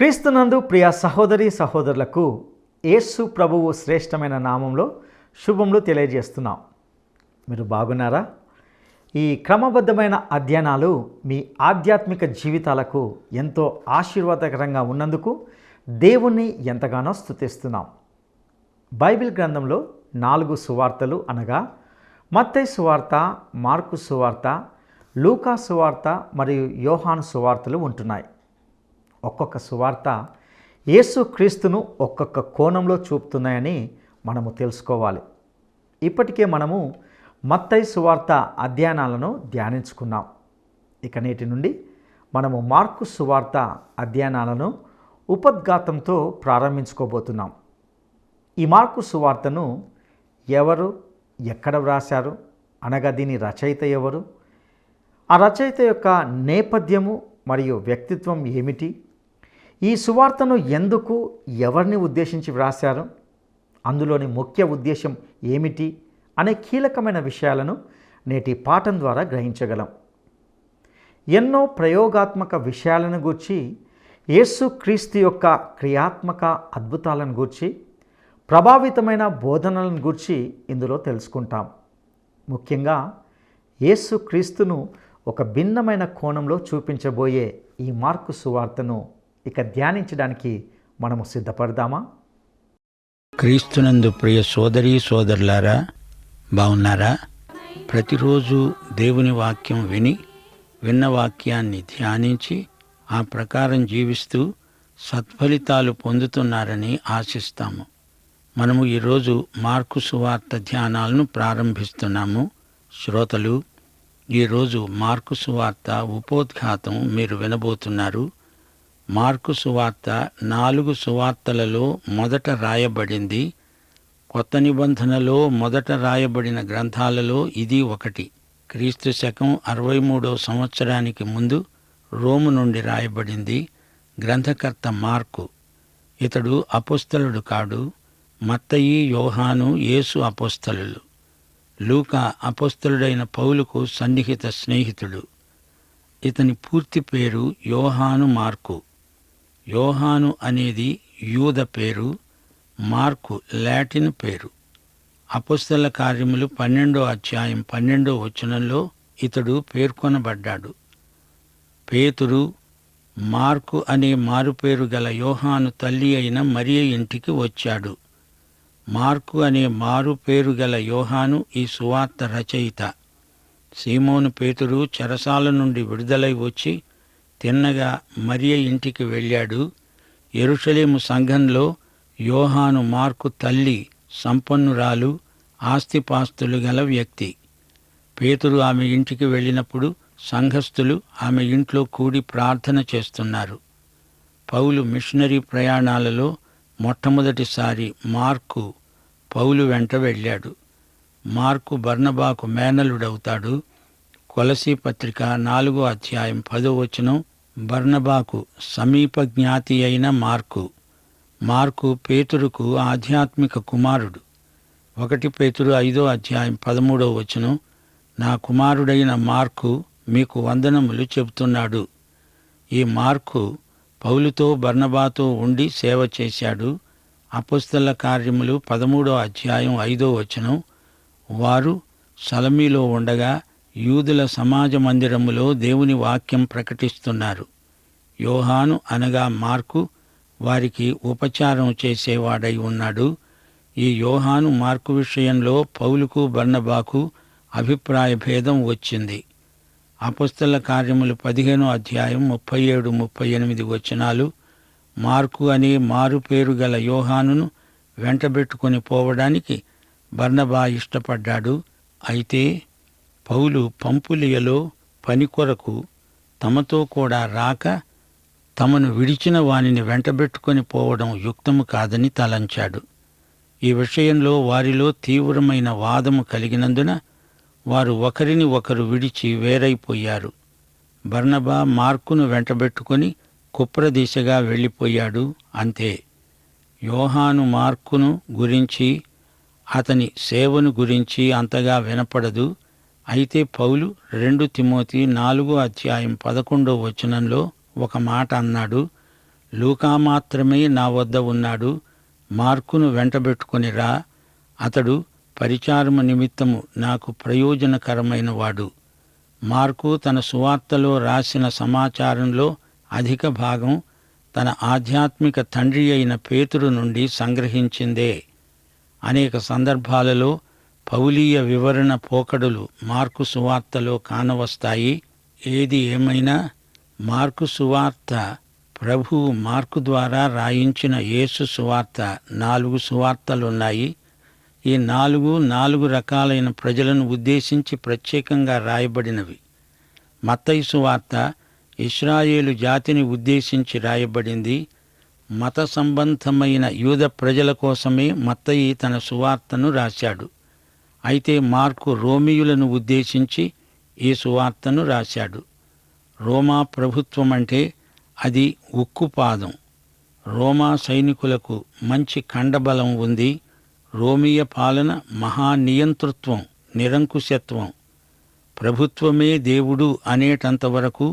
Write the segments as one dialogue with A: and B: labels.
A: క్రీస్తునందు ప్రియ సహోదరి సహోదరులకు యేసు ప్రభువు శ్రేష్టమైన నామంలో శుభములు తెలియజేస్తున్నాం. మీరు బాగున్నారా? ఈ క్రమబద్ధమైన అధ్యయనాలు మీ ఆధ్యాత్మిక జీవితాలకు ఎంతో ఆశీర్వాదకరంగా ఉన్నందుకు దేవుణ్ణి ఎంతగానో స్తుతిస్తున్నాం. బైబిల్ గ్రంథంలో 4 సువార్తలు అనగా మత్తయి సువార్త, మార్కు సువార్త, లూకా సువార్త మరియు యోహాను సువార్తలు ఉంటున్నాయి. ఒక్కొక్క సువార్త యేసుక్రీస్తును ఒక్కొక్క కోణంలో చూపుతున్నాయని మనము తెలుసుకోవాలి. ఇప్పటికే మనము మత్తయి సువార్త అధ్యయనాలను ధ్యానించుకున్నాం. ఇక నేటి నుండి మనము మార్కు సువార్త అధ్యయనాలను ఉపద్ఘాతంతో ప్రారంభించుకోబోతున్నాం. ఈ మార్కు సువార్తను ఎవరు, ఎక్కడ వ్రాశారు, అనగా దీని రచయిత ఎవరు, ఆ రచయిత యొక్క నేపథ్యము మరియు వ్యక్తిత్వం ఏమిటి, ఈ సువార్తను ఎందుకు, ఎవరిని ఉద్దేశించి వ్రాశారు, అందులోని ముఖ్య ఉద్దేశం ఏమిటి అనే కీలకమైన విషయాలను నేటి పాఠం ద్వారా గ్రహించగలం. ఎన్నో ప్రయోగాత్మక విషయాలను గూర్చి, యేసుక్రీస్తు యొక్క క్రియాత్మక అద్భుతాలను గూర్చి, ప్రభావితమైన బోధనలను గూర్చి ఇందులో తెలుసుకుంటాం. ముఖ్యంగా యేసుక్రీస్తును ఒక భిన్నమైన కోణంలో చూపించబోయే ఈ మార్కు సువార్తను ఇక ధ్యానించడానికి మనము సిద్ధపడదామా?
B: క్రీస్తునందు ప్రియ సోదరీ సోదరులారా, బాగున్నారా? ప్రతిరోజు దేవుని వాక్యం విన్న వాక్యాన్ని ధ్యానించి ఆ ప్రకారం జీవిస్తూ సత్ఫలితాలు పొందుతున్నారని ఆశిస్తాము. మనము ఈరోజు మార్కు సువార్త ధ్యానాలను ప్రారంభిస్తున్నాము. శ్రోతలు, ఈరోజు మార్కు సువార్త ఉపోద్ఘాతం మీరు వినబోతున్నారు. మార్కు సువార్త 4 సువార్తలలో మొదట రాయబడింది. కొత్త నిబంధనలో మొదట రాయబడిన గ్రంథాలలో ఇది ఒకటి. క్రీస్తు శకం 63వ సంవత్సరానికి ముందు రోము నుండి రాయబడింది. గ్రంథకర్త మార్కు. ఇతడు అపోస్తలుడు కాడు. మత్తయి, యోహాను యేసు అపోస్తలులు. లూకా అపోస్తలుడైన పౌలుకు సన్నిహిత స్నేహితుడు. ఇతని పూర్తి పేరు యోహాను మార్కు. యోహాను అనేది యూద పేరు, మార్కు లాటిన్ పేరు. అపోస్తల కార్యములు 12వ అధ్యాయం 12వ వచనంలో ఇతడు పేర్కొనబడ్డాడు. పేతురు, మార్కు అనే మారుపేరు గల యోహాను తల్లి అయిన మరియ ఇంటికి వచ్చాడు. మార్కు అనే మారు పేరు గల యోహాను ఈ సువార్త రచయిత. సీమోను పేతురు చెరసాల నుండి విడుదలై వచ్చి తిన్నగా మరియ ఇంటికి వెళ్ళాడు. యెరూషలేము సంఘంలో యోహాను మార్కు తల్లి సంపన్నురాలు, ఆస్తిపాస్తులు గల వ్యక్తి. పేతురు ఆమె ఇంటికి వెళ్ళినప్పుడు సంఘస్థులు ఆమె ఇంట్లో కూడి ప్రార్థన చేస్తున్నారు. పౌలు మిషనరీ ప్రయాణాలలో మొట్టమొదటిసారి మార్కు పౌలు వెంట వెళ్ళాడు. మార్కు బర్నబాకు మేనలుడవుతాడు. కొలసీ పత్రిక 4వ అధ్యాయం 10వ వచనం, బర్నబాకు సమీప జ్ఞాతి అయిన మార్కు. మార్కు పేతురుకు ఆధ్యాత్మిక కుమారుడు. 1 పేతురు 5వ అధ్యాయం 13వ వచనం, నా కుమారుడైన మార్కు మీకు వందనములు చెబుతున్నాడు. ఈ మార్కు పౌలుతో బర్నబాతో ఉండి సేవ చేశాడు. అపోస్తల కార్యములు 13వ అధ్యాయం 5వ వచనం, వారు సలమీలో ఉండగా యూదుల సమాజ మందిరములో దేవుని వాక్యం ప్రకటిస్తున్నారు. యోహాను అనగా మార్కు వారికి ఉపచారం చేసేవాడై ఉన్నాడు. ఈ యోహాను మార్కు విషయంలో పౌలుకు బర్నబాకు అభిప్రాయ భేదం వచ్చింది. అపోస్తల కార్యములు 15వ అధ్యాయం 37, 38 వచనాలు, మార్కు అనే మారు పేరు గల యోహానును వెంటబెట్టుకుని పోవడానికి బర్నబా ఇష్టపడ్డాడు. అయితే పౌలు పంపులియలో పని కొరకు తమతో కూడా రాక తమను విడిచిన వానిని వెంటబెట్టుకొని పోవడం యుక్తము కాదని తలంచాడు. ఈ విషయంలో వారిలో తీవ్రమైన వాదము కలిగినందున వారు ఒకరిని ఒకరు విడిచి వేరైపోయారు. బర్నబా మార్కును వెంటబెట్టుకొని కుప్రదిశగా వెళ్ళిపోయాడు. అంతే. యోహాను మార్కును గురించి, అతని సేవను గురించి అంతగా వినపడదు. అయితే పౌలు 2 తిమోతి 4వ అధ్యాయం 11వ వచనంలో ఒక మాట అన్నాడు. లూకా మాత్రమే నా వద్ద ఉన్నాడు. మార్కును వెంటబెట్టుకొని రా. అతడు పరిచారము నిమిత్తము నాకు ప్రయోజనకరమైన వాడు. మార్కు తన సువార్తలో రాసిన సమాచారంలో అధిక భాగం తన ఆధ్యాత్మిక తండ్రి అయిన పేతురు నుండి సంగ్రహించిందే. అనేక సందర్భాలలో పౌలీయ వివరణ పోకడలు మార్కు సువార్తలో కానవస్తాయి. ఏది ఏమైనా మార్కు సువార్త ప్రభువు మార్కు ద్వారా రాయించిన యేసు సువార్త 4 సువార్తలున్నాయి. ఈ 4 రకాలైన ప్రజలను ఉద్దేశించి ప్రత్యేకంగా రాయబడినవి. మత్తయి సువార్త ఇశ్రాయేలు జాతిని ఉద్దేశించి రాయబడింది. మత సంబంధమైన యూద ప్రజల కోసమే మత్తయి తన సువార్తను రాశాడు. అయితే మార్కు రోమియులను ఉద్దేశించి ఈ సువార్తను రాశాడు. రోమా ప్రభుత్వం అంటే అది ఉక్కుపాదం. రోమా సైనికులకు మంచి కండబలం ఉంది. రోమియ పాలన మహానియంతృత్వం, నిరంకుశత్వం. ప్రభుత్వమే దేవుడు అనేటంతవరకు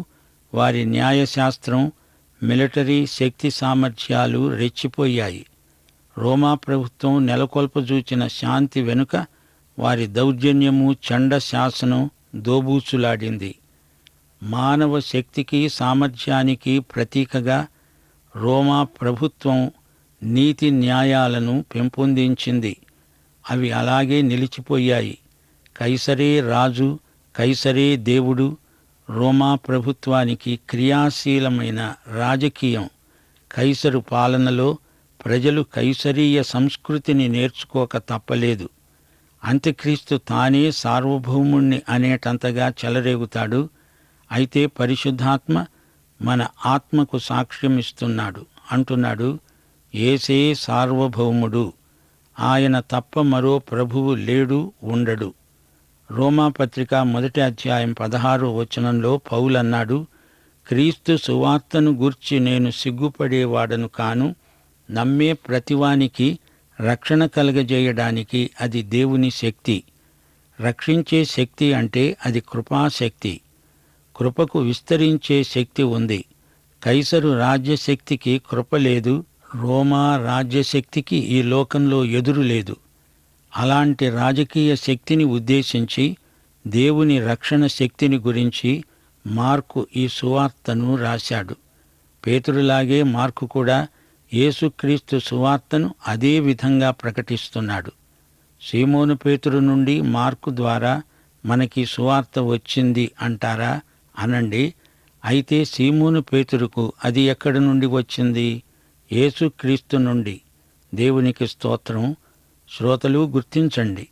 B: వారి న్యాయశాస్త్రం, మిలిటరీ శక్తి సామర్థ్యాలు రెచ్చిపోయాయి. రోమా ప్రభుత్వం నెలకొల్పజూచిన శాంతి వెనుక వారి దౌర్జన్యము, చండ శాసనం దోబూచులాడింది. మానవ శక్తికి, సామర్థ్యానికి ప్రతీకగా రోమా ప్రభుత్వం నీతి న్యాయాలను పెంపొందించింది. అవి అలాగే నిలిచిపోయాయి. కైసరే రాజు, కైసరే దేవుడు. రోమా ప్రభుత్వానికి క్రియాశీలమైన రాజకీయం. కైసరు పాలనలో ప్రజలు కైసరీయ సంస్కృతిని నేర్చుకోక తప్పలేదు. అంత్యక్రీస్తు తానే సార్వభౌముణ్ణి అనేటంతగా చెలరేగుతాడు. అయితే పరిశుద్ధాత్మ మన ఆత్మకు సాక్ష్యమిస్తున్నాడు. అంటున్నాడు, యేసే సార్వభౌముడు, ఆయన తప్ప మరో ప్రభువు లేడు, ఉండడు. రోమాపత్రిక 1వ అధ్యాయం 16వ వచనంలో పౌలన్నాడు, క్రీస్తు సువార్తను గూర్చి నేను సిగ్గుపడేవాడను కాను. నమ్మే ప్రతివానికి రక్షణ కలగజేయడానికి అది దేవుని శక్తి. రక్షించే శక్తి అంటే అది కృపాశక్తి. కృపకు విస్తరించే శక్తి ఉంది. కైసరు రాజ్యశక్తికి కృప లేదు. రోమా రాజ్యశక్తికి ఈ లోకంలో ఎదురు లేదు. అలాంటి రాజకీయ శక్తిని ఉద్దేశించి దేవుని రక్షణ శక్తిని గురించి మార్కు ఈ సువార్తను రాశాడు. పేతురులాగే మార్కు కూడా యేసుక్రీస్తు సువార్తను అదే విధంగా ప్రకటిస్తున్నాడు. సీమోను పేతురు నుండి మార్కు ద్వారా మనకి సువార్త వచ్చింది అంటారా? అనండి. అయితే సీమోను పేతురుకు అది ఎక్కడి నుండి వచ్చింది? యేసుక్రీస్తు నుండి. దేవునికి స్తోత్రం. శ్రోతలు గుర్తించండి,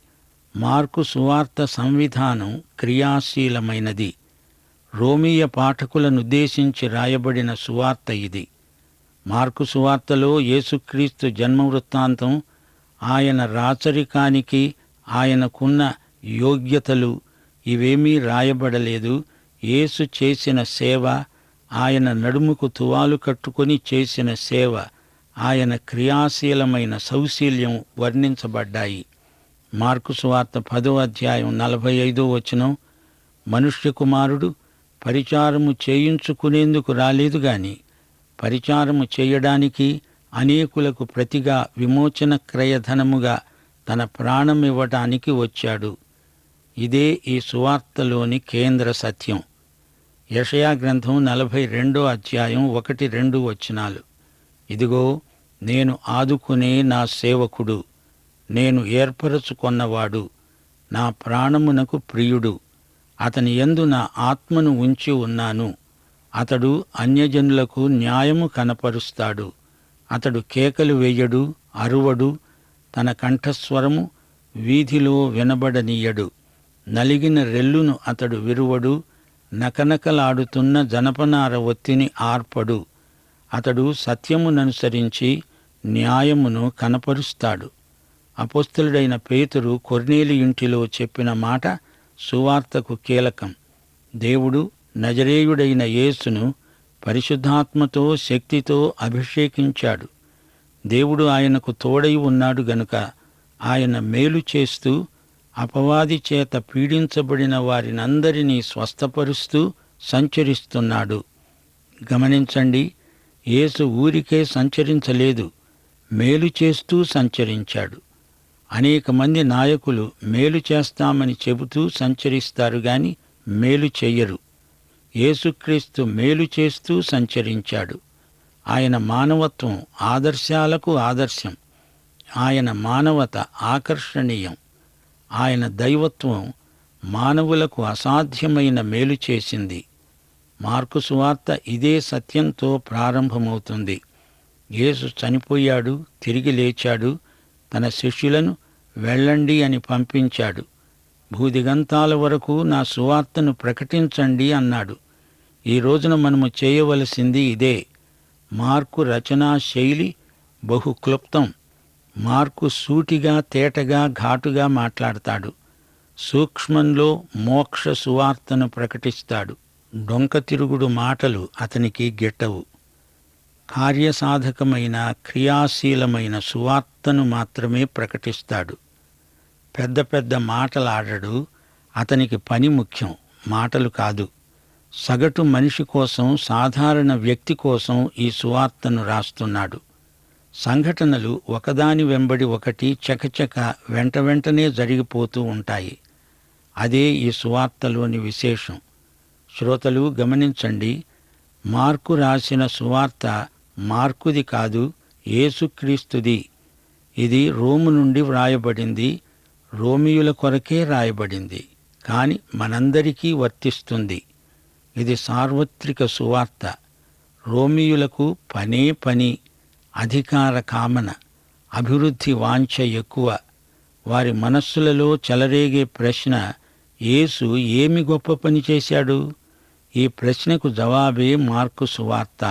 B: మార్కు సువార్త సంవిధానం క్రియాశీలమైనది. రోమీయ పాఠకులనుద్దేశించి రాయబడిన సువార్త ఇది. మార్కు సువార్తలో యేసుక్రీస్తు జన్మ వృత్తాంతం, ఆయన రాచరికానికి ఆయనకున్న యోగ్యతలు ఇవేమీ రాయబడలేదు. యేసు చేసిన సేవ, ఆయన నడుముకు తువాలు కట్టుకొని చేసిన సేవ, ఆయన క్రియాశీలమైన సౌశీల్యం వర్ణించబడ్డాయి. మార్కు సువార్త 10వ అధ్యాయం 45వ వచనం, మనుష్య కుమారుడు పరిచారము చేయించుకునేందుకు రాలేదు గాని పరిచారము చేయడానికి, అనేకులకు ప్రతిగా విమోచన క్రయధనముగా తన ప్రాణమివ్వటానికి వచ్చాడు. ఇదే ఈ సువార్తలోని కేంద్ర సత్యం. యెషయా గ్రంథం 42వ అధ్యాయం 1-2 వచనాలు, ఇదిగో నేను ఆదుకునే నా సేవకుడు, నేను ఏర్పరచుకొన్నవాడు, నా ప్రాణమునకు ప్రియుడు, అతని యందు నా ఆత్మను ఉంచి ఉన్నాను. అతడు అన్యజనులకు న్యాయము కనపరుస్తాడు. అతడు కేకలు వేయడు, అరువడు, తన కంఠస్వరము వీధిలో వినబడనీయడు. నలిగిన రెల్లును అతడు విరువడు, నకనకలాడుతున్న జనపనార ఒత్తిని ఆర్పడు. అతడు సత్యముననుసరించి న్యాయమును కనపరుస్తాడు. అపోస్తలుడైన పేతురు కొర్నేలి ఇంటిలో చెప్పిన మాట సువార్తకు కీలకం. దేవుడు నజరేయుడైన యేసును పరిశుద్ధాత్మతో శక్తితో అభిషేకించాడు. దేవుడు ఆయనకు తోడై ఉన్నాడు గనుక ఆయన మేలు చేస్తూ అపవాది చేత పీడించబడిన వారినందరినీ స్వస్థపరుస్తూ సంచరిస్తున్నాడు. గమనించండి, యేసు ఊరికే సంచరించలేదు, మేలు చేస్తూ సంచరించాడు. అనేక మంది నాయకులు మేలు చేస్తామని చెబుతూ సంచరిస్తారు గాని మేలు చెయ్యరు. యేసుక్రీస్తు మేలు చేస్తూ సంచరించాడు. ఆయన మానవత్వం ఆదర్శాలకు ఆదర్శం. ఆయన మానవత ఆకర్షణీయం. ఆయన దైవత్వం మానవులకు అసాధ్యమైన మేలు చేసింది. మార్కు సువార్త ఇదే సత్యంతో ప్రారంభమవుతుంది. యేసు చనిపోయాడు, తిరిగి లేచాడు. తన శిష్యులను వెళ్ళండి అని పంపించాడు. భూదిగంతాల వరకు నా సువార్తను ప్రకటించండి అన్నాడు. ఈ రోజున మనము చేయవలసింది ఇదే. మార్కు రచనా శైలి బహు క్లుప్తం. మార్కు సూటిగా, తేటగా, ఘాటుగా మాట్లాడతాడు. సూక్ష్మంలో మోక్ష సువార్తను ప్రకటిస్తాడు. డొంక తిరుగుడు మాటలు అతనికి గిట్టవు. కార్యసాధకమైన, క్రియాశీలమైన సువార్తను మాత్రమే ప్రకటిస్తాడు. పెద్ద పెద్ద మాటలాడడు. అతనికి పని ముఖ్యం, మాటలు కాదు. సగటు మనిషి కోసం, సాధారణ వ్యక్తి కోసం ఈ సువార్తను రాస్తున్నాడు. సంఘటనలు ఒకదాని వెంబడి ఒకటి చకచక వెంటనే జరిగిపోతూ ఉంటాయి. అదే ఈ సువార్తలోని విశేషం. శ్రోతలు గమనించండి, మార్కు రాసిన సువార్త మార్కుది కాదు, యేసుక్రీస్తుది. ఇది రోము నుండి వ్రాయబడింది, రోమియుల కొరకే రాయబడింది, కాని మనందరికీ వర్తిస్తుంది. ఇది సార్వత్రిక సువార్త. రోమియులకు పనే పని, అధికార కామన, అభివృద్ధి వాంఛ ఎక్కువ. వారి మనస్సులలో చెలరేగే ప్రశ్న, యేసు ఏమి గొప్ప పని చేశాడు? ఈ ప్రశ్నకు జవాబే మార్కు సువార్త.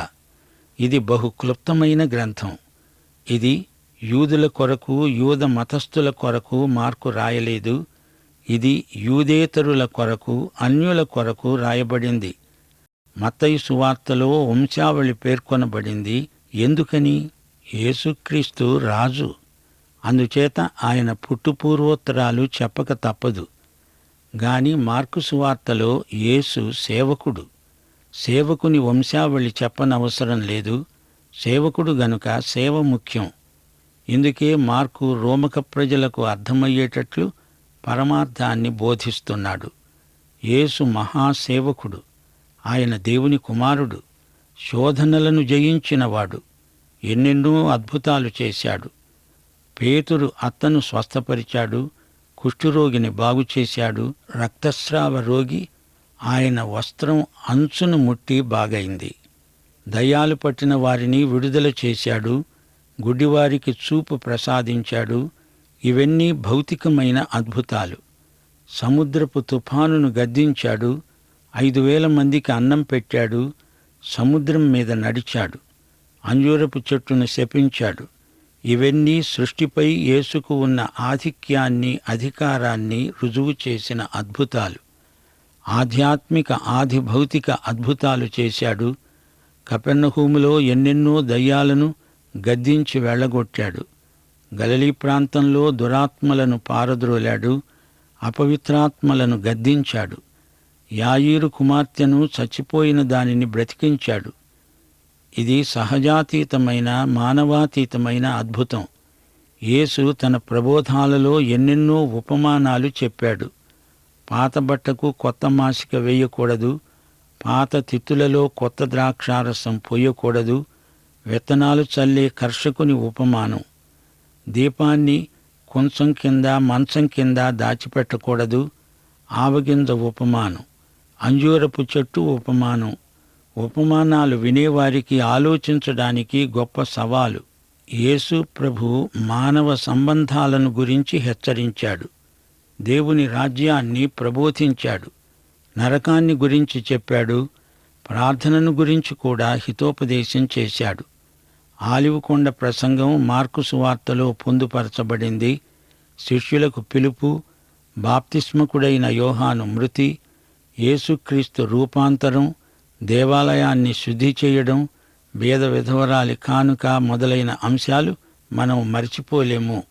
B: ఇది బహు క్లుప్తమైన గ్రంథం. ఇది యూదుల కొరకు, యూద మతస్థుల కొరకు మార్కు రాయలేదు. ఇది యూదేతరుల కొరకు, అన్యుల కొరకు రాయబడింది. మత్తయి సువార్తలో వంశావళి పేర్కొనబడింది. ఎందుకని? యేసుక్రీస్తు రాజు. అందుచేత ఆయన పుట్టుపూర్వోత్తరాలు చెప్పక తప్పదు. గాని మార్కు సువార్తలో యేసు సేవకుడు. సేవకుని వంశావళి చెప్పనవసరం లేదు. సేవకుడు గనుక సేవ ముఖ్యం. ఇందుకే మార్కు రోమక ప్రజలకు అర్థమయ్యేటట్లు పరమార్థాన్ని బోధిస్తున్నాడు. యేసు మహాసేవకుడు. ఆయన దేవుని కుమారుడు. శోధనలను జయించినవాడు. ఎన్నెన్నో అద్భుతాలు చేశాడు. పేతురు అత్తను స్వస్థపరిచాడు. కుష్ఠురోగిని బాగుచేశాడు. రక్తస్రావ రోగి ఆయన వస్త్రం అంచును ముట్టి బాగైంది. దయ్యాలు పట్టిన వారిని విడుదల చేశాడు. గుడ్డివారికి చూపు ప్రసాదించాడు. ఇవన్నీ భౌతికమైన అద్భుతాలు. సముద్రపు తుఫానును గద్దించాడు. 5,000 మందికి అన్నం పెట్టాడు. సముద్రం మీద నడిచాడు. అంజూరపు చెట్టును శపించాడు. ఇవన్నీ సృష్టిపై యేసుకు ఉన్న ఆధిక్యాన్ని, అధికారాన్ని రుజువు చేసిన అద్భుతాలు. ఆధ్యాత్మిక, ఆది భౌతిక అద్భుతాలు చేశాడు. కపెర్నహూములో ఎన్నెన్నో దయ్యాలను గద్దించి వెళ్ళగొట్టాడు. గలిలీ ప్రాంతంలో దురాత్మలను పారద్రోలాడు. అపవిత్రాత్మలను గద్దించాడు. యాయీరు కుమార్తెను చచ్చిపోయిన దానిని బ్రతికించాడు. ఇది సహజాతీతమైన, మానవాతీతమైన అద్భుతం. యేసు తన ప్రబోధాలలో ఎన్నెన్నో ఉపమానాలు చెప్పాడు. పాత బట్టకు కొత్త మాసిక వేయకూడదు. పాత తిత్తులలో కొత్త ద్రాక్షారసం పొయ్యకూడదు. విత్తనాలు చల్లే కర్షకుని ఉపమానం. దీపాన్ని కొంచెం కింద, మంచం కింద దాచిపెట్టకూడదు. ఆవగింజ ఉపమానం. అంజూరపు చెట్టు ఉపమానం. ఉపమానాలు వినేవారికి ఆలోచించడానికి గొప్ప సవాలు. యేసు ప్రభు మానవ సంబంధాలను గురించి హెచ్చరించాడు. దేవుని రాజ్యాన్ని ప్రబోధించాడు. నరకాన్ని గురించి చెప్పాడు. ప్రార్థనను గురించి కూడా హితోపదేశం చేశాడు. ఆలివకొండ ప్రసంగం మార్కు సువార్తలో పొందుపరచబడింది. శిష్యులకు పిలుపు, బాప్తిస్మకుడైన యోహాను మృతి, యేసుక్రీస్తు రూపాంతరం, దేవాలయాన్ని శుద్ధి చేయడం, బీద విధవరాలి కానుక మొదలైన అంశాలు మనం మరిచిపోలేము.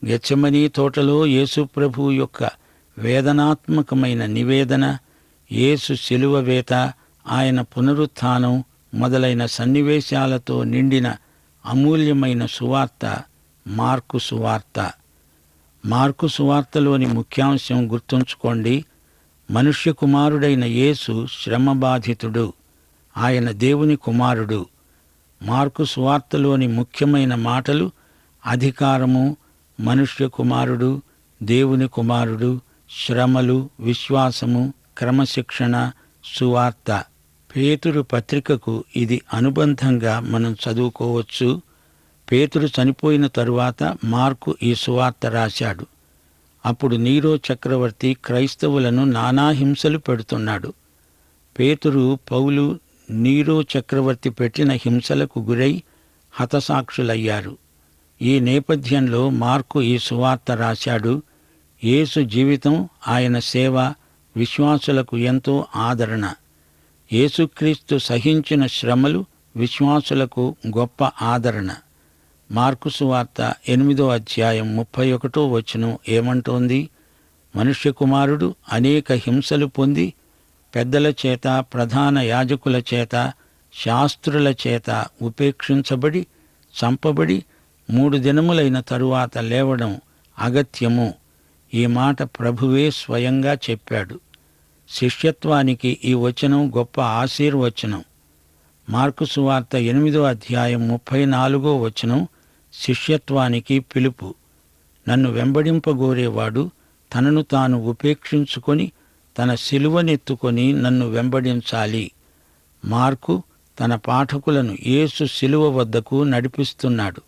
B: గెత్సెమనీ తోటలో యేసు ప్రభు యొక్క వేదనాత్మకమైన నివేదన, యేసు శిలువ వేత, ఆయన పునరుత్థానం, మొదలైన సన్నివేశాలతో నిండిన అమూల్యమైన సువార్త మార్కు సువార్త. మార్కు సువార్తలోని ముఖ్యాంశం గుర్తుంచుకోండి. మనుష్య కుమారుడైన యేసు శ్రమబాధితుడు. ఆయన దేవుని కుమారుడు. మార్కు సువార్తలోని ముఖ్యమైన మాటలు అధికారము, మనుష్య కుమారుడు, దేవుని కుమారుడు, శ్రమలు, విశ్వాసము, క్రమశిక్షణ, సువార్త. పేతురు పత్రికకు ఇది అనుబంధంగా మనం చదువుకోవచ్చు. పేతురు చనిపోయిన తరువాత మార్కు ఈ సువార్త రాశాడు. అప్పుడు నీరో చక్రవర్తి క్రైస్తవులను నానా హింసలు పెడుతున్నాడు. పేతురు, పౌలు నీరో చక్రవర్తి పెట్టిన హింసలకు గురై హతసాక్షులయ్యారు. ఈ నేపథ్యంలో మార్కు ఈ సువార్త రాశాడు. యేసు జీవితం, ఆయన సేవ విశ్వాసులకు ఎంతో ఆదరణ. యేసుక్రీస్తు సహించిన శ్రమలు విశ్వాసులకు గొప్ప ఆదరణ. మార్కు సువార్త 8వ అధ్యాయం 31వ వచనం ఏమంటోంది? మనుష్య కుమారుడు అనేక హింసలు పొంది పెద్దల చేత, ప్రధాన యాజకుల చేత, శాస్త్రుల చేత ఉపేక్షించబడి చంపబడి 3 దినములైన తరువాత లేవడం అగత్యము. ఈ మాట ప్రభువే స్వయంగా చెప్పాడు. శిష్యత్వానికి ఈ వచనం గొప్ప ఆశీర్వచనం. మార్కు సువార్త 8వ అధ్యాయం 34వ వచనం శిష్యత్వానికి పిలుపు. నన్ను వెంబడింపగోరేవాడు తనను తాను ఉపేక్షించుకొని తన సిలువనెత్తుకొని నన్ను వెంబడించాలి. మార్కు తన పాఠకులను యేసు సిలువ వద్దకు నడిపిస్తున్నాడు.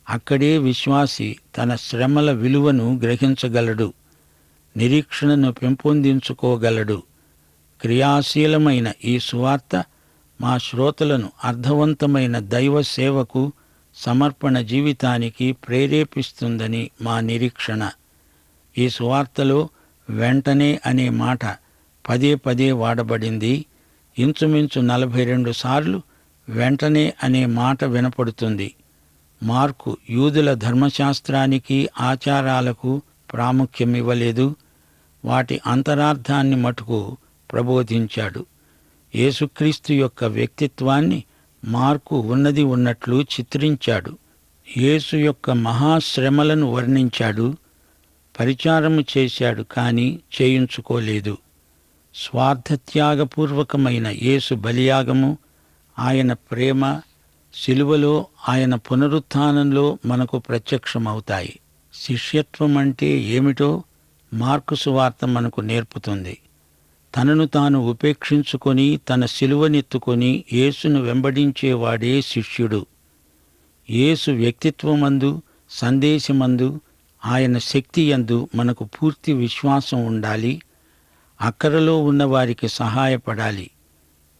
B: అక్కడే విశ్వాసి తన శ్రమల విలువను గ్రహించగలడు, నిరీక్షణను పెంపొందించుకోగలడు. క్రియాశీలమైన ఈ సువార్త మా శ్రోతలను అర్థవంతమైన దైవ సేవకు, సమర్పణ జీవితానికి ప్రేరేపిస్తుందని మా నిరీక్షణ. ఈ సువార్తలో వెంటనే అనే మాట పదే పదే వాడబడింది. ఇంచుమించు 42 సార్లు వెంటనే అనే మాట వినపడుతుంది. మార్కు యూదుల ధర్మశాస్త్రానికి, ఆచారాలకు ప్రాముఖ్యమివ్వలేదు. వాటి అంతరార్థాన్ని మటుకు ప్రబోధించాడు. యేసుక్రీస్తు యొక్క వ్యక్తిత్వాన్ని మార్కు ఉన్నది ఉన్నట్లు చిత్రించాడు. యేసు యొక్క మహాశ్రమలను వర్ణించాడు. పరిచారము చేశాడు, కానీ చేయించుకోలేదు. స్వార్థత్యాగపూర్వకమైన యేసు బలియాగము, ఆయన ప్రేమ శిలువలో, ఆయన పునరుత్థానంలో మనకు ప్రత్యక్షమవుతాయి. శిష్యత్వం అంటే ఏమిటో మార్కు సువార్త మనకు నేర్పుతుంది. తనను తాను ఉపేక్షించుకొని తన శిలువనెత్తుకొని యేసును వెంబడించేవాడే శిష్యుడు. యేసు వ్యక్తిత్వమందు, సందేశమందు, ఆయన శక్తియందు మనకు పూర్తి విశ్వాసం ఉండాలి. అక్కరలో ఉన్నవారికి సహాయపడాలి.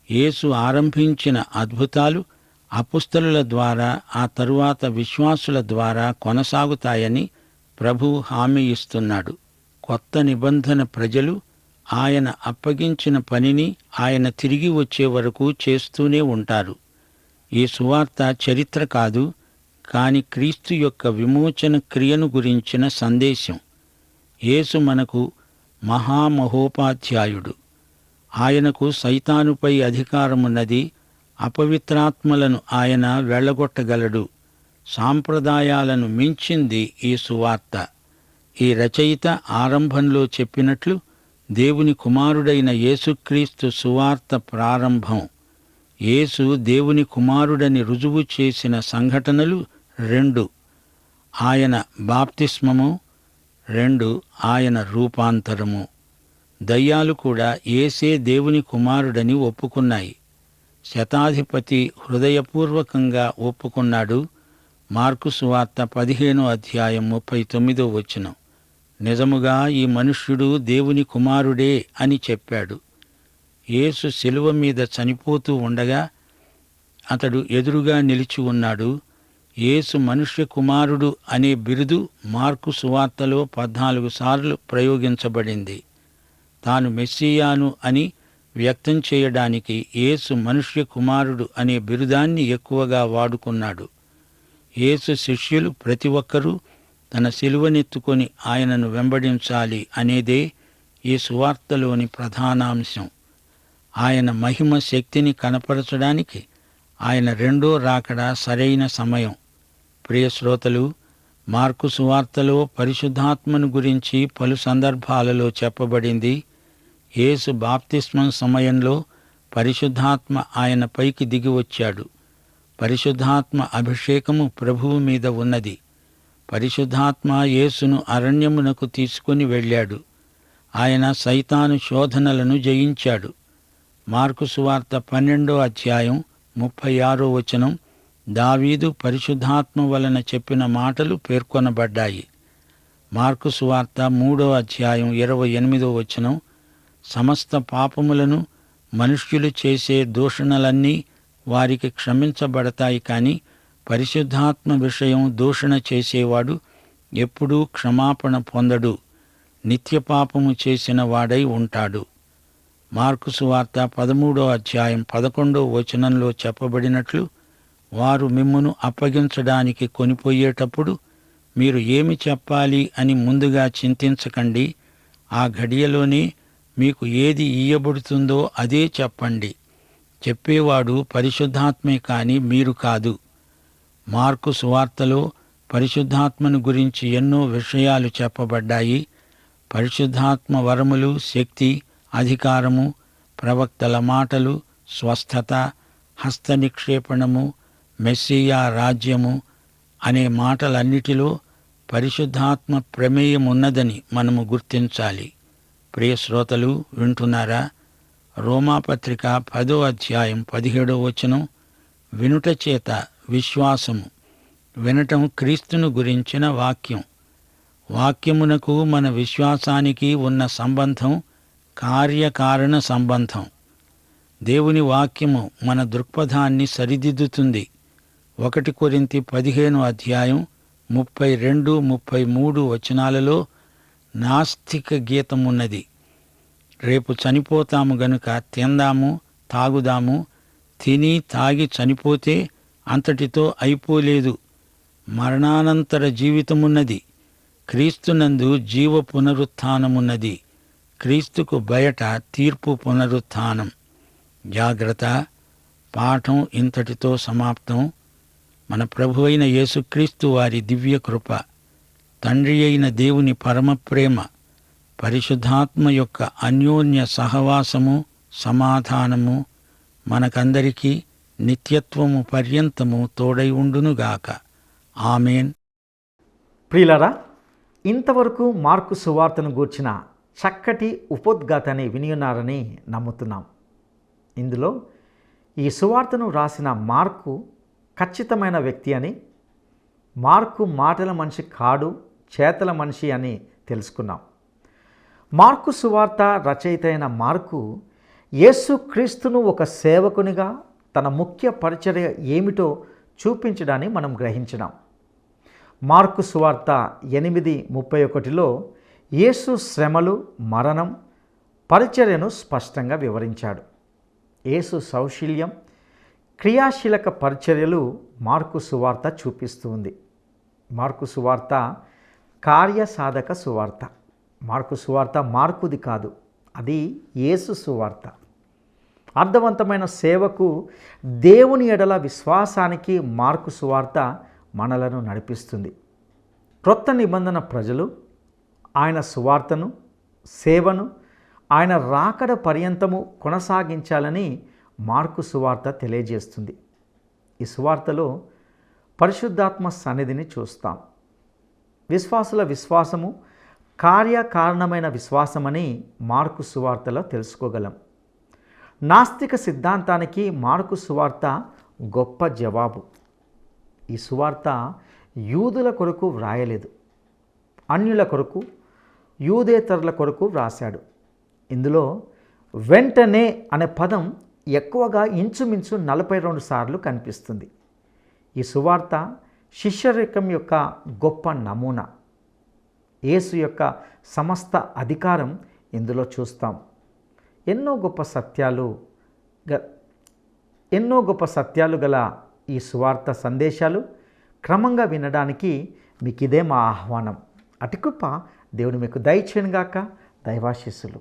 B: యేసు ఆరంభించిన అద్భుతాలు అపుస్తలుల ద్వారా, ఆ తరువాత విశ్వాసుల ద్వారా కొనసాగుతాయని ప్రభువు హామీ ఇస్తున్నాడు. కొత్త నిబంధన ప్రజలు ఆయన అప్పగించిన పనిని ఆయన తిరిగి వచ్చే వరకు చేస్తూనే ఉంటారు. ఈ సువార్త చరిత్ర కాదు, కాని క్రీస్తు యొక్క విమోచన క్రియను గురించిన సందేశం. యేసు మనకు మహామహోపాధ్యాయుడు. ఆయనకు సైతానుపై అధికారమున్నది. అపవిత్రాత్మలను ఆయన వెళ్ళగొట్టగలడు. సాంప్రదాయాలను మించింది ఈ సువార్త. ఈ రచయిత ఆరంభంలో చెప్పినట్లు దేవుని కుమారుడైన యేసుక్రీస్తు సువార్త ప్రారంభం. యేసు దేవుని కుమారుడని రుజువు చేసిన సంఘటనలు 2. ఆయన బాప్తిస్మము, 2 ఆయన రూపాంతరము. దయ్యాలు కూడా యేసే దేవుని కుమారుడని ఒప్పుకున్నాయి. శతాధిపతి హృదయపూర్వకంగా ఒప్పుకున్నాడు. మార్కు సువార్త 15వ అధ్యాయం 39వ వచనం. నిజముగా ఈ మనుష్యుడు దేవుని కుమారుడే అని చెప్పాడు. యేసు శిలువ మీద చనిపోతూ ఉండగా అతడు ఎదురుగా నిలిచి ఉన్నాడు. యేసు మనుష్య కుమారుడు అనే బిరుదు మార్కు సువార్తలో 14 సార్లు ప్రయోగించబడింది. తాను మెస్సియాను అని వ్యక్తం చేయడానికి యేసు మనుష్య కుమారుడు అనే బిరుదాన్ని ఎక్కువగా వాడుకున్నాడు. యేసు శిష్యులు ప్రతి ఒక్కరూ తన శిలువనెత్తుకొని ఆయనను వెంబడించాలి అనేదే ఈ సువార్తలోని ప్రధానాంశం. ఆయన మహిమ శక్తిని కనపరచడానికి ఆయన రెండో రాకడ సరైన సమయం. ప్రియ శ్రోతలు, మార్కు సువార్తలో పరిశుద్ధాత్మను గురించి పలు సందర్భాలలో చెప్పబడింది. యేసు బాప్తిస్మం సమయంలో పరిశుద్ధాత్మ ఆయన పైకి దిగి వచ్చాడు. పరిశుద్ధాత్మ అభిషేకము ప్రభువు మీద ఉన్నది. పరిశుద్ధాత్మ యేసును అరణ్యమునకు తీసుకుని వెళ్ళాడు. ఆయన సైతాను శోధనలను జయించాడు. మార్కు సువార్త 12వ అధ్యాయం 36వ వచనం దావీదు పరిశుద్ధాత్మ వలన చెప్పిన మాటలు పేర్కొనబడ్డాయి. మార్కు సువార్త 3వ అధ్యాయం 28వ వచనం సమస్త పాపములను మనుష్యులు చేసే దూషణలన్నీ వారికి క్షమించబడతాయి, కాని పరిశుద్ధాత్మ విషయం దూషణ చేసేవాడు ఎప్పుడూ క్షమాపణ పొందడు, నిత్య పాపము చేసిన వాడై ఉంటాడు. మార్కు సువార్త 13వ అధ్యాయం 11వ వచనంలో చెప్పబడినట్లు వారు మిమ్మును అప్పగించడానికి కొనిపోయేటప్పుడు మీరు ఏమి చెప్పాలి అని ముందుగా చింతించకండి. ఆ ఘడియలోనే మీకు ఏది ఇయ్యబడుతుందో అదే చెప్పండి. చెప్పేవాడు పరిశుద్ధాత్మే కాని మీరు కాదు. మార్కు సువార్తలో పరిశుద్ధాత్మను గురించి ఎన్నో విషయాలు చెప్పబడ్డాయి. పరిశుద్ధాత్మ వరములు, శక్తి, అధికారము, ప్రవక్తల మాటలు, స్వస్థత, హస్త నిక్షేపణము, మెస్సియా రాజ్యము అనే మాటలన్నిటిలో పరిశుద్ధాత్మ ప్రమేయమున్నదని మనము గుర్తించాలి. ప్రియ శ్రోతలు, వింటున్నారా? రోమాపత్రిక 10వ అధ్యాయం 17వ వచనం వినుట చేత విశ్వాసము, వినటం క్రీస్తును గురించిన వాక్యం. వాక్యమునకు మన విశ్వాసానికి ఉన్న సంబంధం కార్యకారణ సంబంధం. దేవుని వాక్యము మన దృక్పథాన్ని సరిదిద్దుతుంది. 1 కొరింథీ 15వ అధ్యాయం 32, 33 వచనాలలో నాస్తిక గీతమున్నది. రేపు చనిపోతాము గనుక తిందాము, తాగుదాము, తిని తాగి చనిపోతే అంతటితో అయిపోలేదు. మరణానంతర జీవితమున్నది. క్రీస్తునందు జీవ పునరుత్థానమున్నది. క్రీస్తుకు బయట తీర్పు పునరుత్థానం. జాగ్రత్త, పాఠం ఇంతటితో సమాప్తం. మన ప్రభువైన యేసుక్రీస్తు వారి దివ్య కృప, తండ్రి అయిన దేవుని పరమప్రేమ, పరిశుద్ధాత్మ యొక్క అన్యోన్య సహవాసము, సమాధానము మనకందరికీ నిత్యత్వము పర్యంతము తోడై ఉండునుగాక. ఆమేన్.
A: ప్రియులారా, ఇంతవరకు మార్కు సువార్తను గూర్చిన చక్కటి ఉపోద్ఘాతాన్ని వినియున్నారని నమ్ముతున్నాం. ఇందులో ఈ సువార్తను రాసిన మార్కు ఖచ్చితమైన వ్యక్తి అని, మార్కు మాటల మనిషి కాడు, చేతల మనిషి అని తెలుసుకున్నాం. మార్కు సువార్త రచయిత అయిన మార్కు యేసుక్రీస్తును ఒక సేవకునిగా తన ముఖ్య పరిచర్య ఏమిటో చూపించడాన్ని మనం గ్రహించినాం. మార్కు సువార్త 8:31లో యేసు శ్రమలు, మరణం, పరిచర్యను స్పష్టంగా వివరించాడు. యేసు సౌశీల్యం, క్రియాశీలక పరిచర్యలు మార్కు సువార్త చూపిస్తూ ఉంది. మార్కు సువార్త కార్యసాధక సువార్త. మార్కు సువార్త మార్కుది కాదు, అది యేసు సువార్త. అర్థవంతమైన సేవకు, దేవుని ఎడల విశ్వాసానికి మార్కు సువార్త మనలను నడిపిస్తుంది. క్రొత్త నిబంధన ప్రజలు ఆయన సువార్తను, సేవను ఆయన రాకడ పర్యంతము కొనసాగించాలని మార్కు సువార్త తెలియజేస్తుంది. ఈ సువార్తలో పరిశుద్ధాత్మ సన్నిధిని చూస్తాం. విశ్వాసుల విశ్వాసము కార్యకారణమైన విశ్వాసమని మార్కు సువార్తలో తెలుసుకోగలం. నాస్తిక సిద్ధాంతానికి మార్కు సువార్త గొప్ప జవాబు. ఈ సువార్త యూదుల కొరకు వ్రాయలేదు, అన్యుల కొరకు, యూదేతరుల కొరకు వ్రాశాడు. ఇందులో వెంటనే అనే పదం ఎక్కువగా ఇంచుమించు 42 సార్లు కనిపిస్తుంది. ఈ సువార్త శిష్యరికం యొక్క గొప్ప నమూనా. యేసు యొక్క సమస్త అధికారం ఇందులో చూస్తాం. ఎన్నో గొప్ప సత్యాలు గల ఈ సువార్త సందేశాలు క్రమంగా వినడానికి మీకు ఇదే మా ఆహ్వానం. అటు కృప దేవుడు మీకు దయచేయనుగాక. దైవాశీస్సులు.